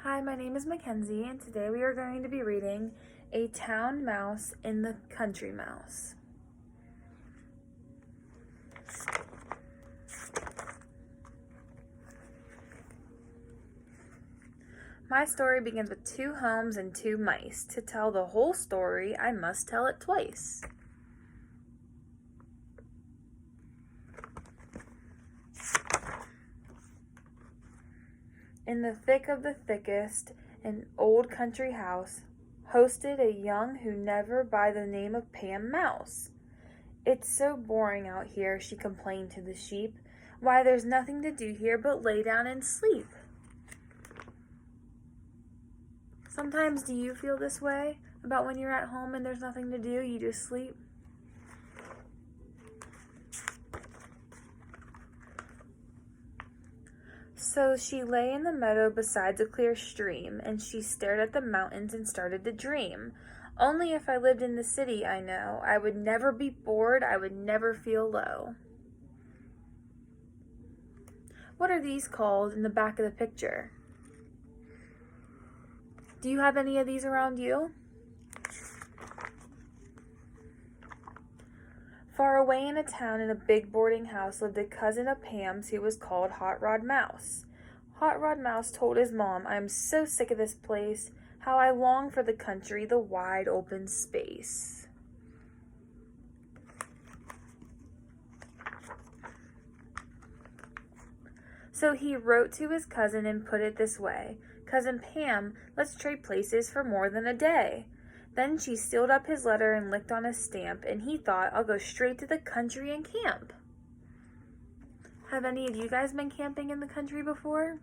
Hi, my name is Mackenzie, and today we are going to be reading A Town Mouse in the Country Mouse. My story begins with 2 homes and 2 mice. To tell the whole story, I must tell it twice. In the thick of the thickest, an old country house hosted a young who never by the name of Pam Mouse. "It's so boring out here," she complained to the sheep. "Why, there's nothing to do here but lay down and sleep." Sometimes do you feel this way about when you're at home and there's nothing to do, you just sleep? So she lay in the meadow beside a clear stream, and she stared at the mountains and started to dream. "Only if I lived in the city, I know, I would never be bored, I would never feel low." What are these called in the back of the picture? Do you have any of these around you? Far away in a town in a big boarding house lived a cousin of Pam's who was called Hot Rod Mouse. Hot Rod Mouse told his mom, "I am so sick of this place. How I long for the country, the wide open space." So he wrote to his cousin and put it this way: "Cousin Pam, let's trade places for more than a day." Then she sealed up his letter and licked on a stamp, and he thought, "I'll go straight to the country and camp." Have any of you guys been camping in the country before?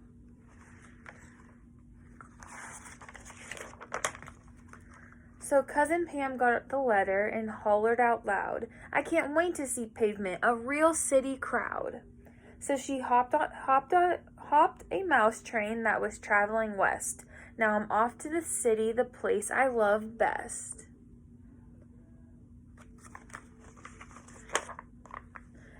So Cousin Pam got the letter and hollered out loud, "I can't wait to see pavement, a real city crowd." So she hopped a mouse train that was traveling west. "Now I'm off to the city, the place I love best."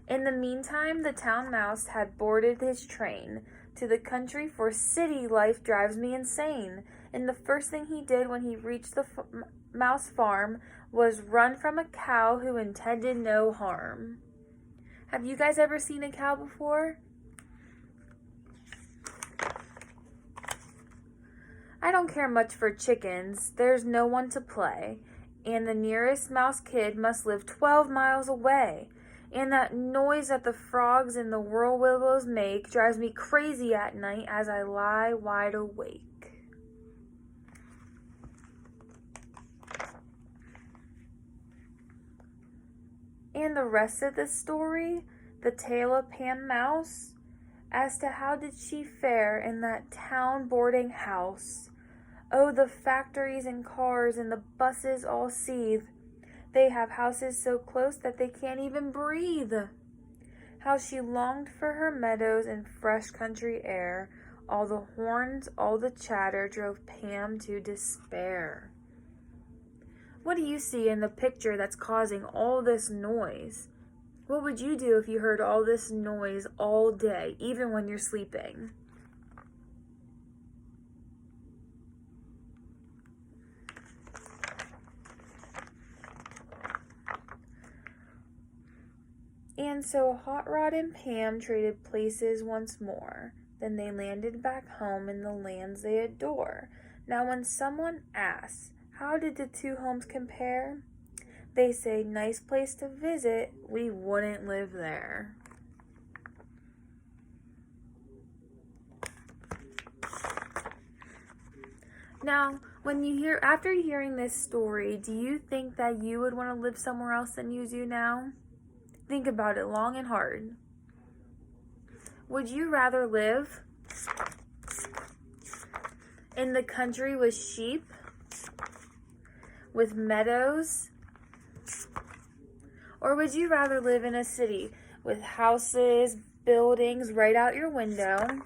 In the meantime, the town mouse had boarded his train to the country, for city life drives me insane. And the first thing he did when he reached the mouse farm was run from a cow who intended no harm. Have you guys ever seen a cow before? I don't care much for chickens. There's no one to play, and the nearest mouse kid must live 12 miles away. And that noise that the frogs and the whirlwillows make drives me crazy at night as I lie wide awake. And the rest of the story, the tale of Pam Mouse, as to how did she fare in that town boarding house. Oh, the factories and cars and the buses all seethe. They have houses so close that they can't even breathe. How she longed for her meadows and fresh country air. All the horns, all the chatter drove Pam to despair. What do you see in the picture that's causing all this noise? What would you do if you heard all this noise all day, even when you're sleeping? And so Hot Rod and Pam traded places once more. Then they landed back home in the lands they adore. Now when someone asks, how did the 2 homes compare? They say, nice place to visit, we wouldn't live there. Now, after hearing this story, do you think that you would want to live somewhere else than you do now? Think about it long and hard. Would you rather live in the country with sheep, with meadows, or would you rather live in a city with houses, buildings right out your window,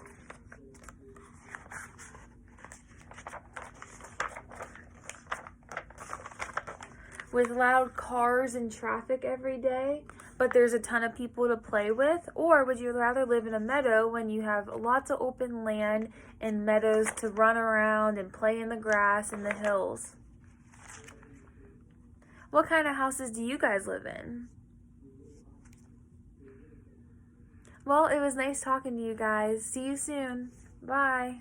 with loud cars and traffic every day, but there's a ton of people to play with? Or would you rather live in a meadow when you have lots of open land and meadows to run around and play in the grass and the hills? What kind of houses do you guys live in? Well, it was nice talking to you guys. See you soon. Bye.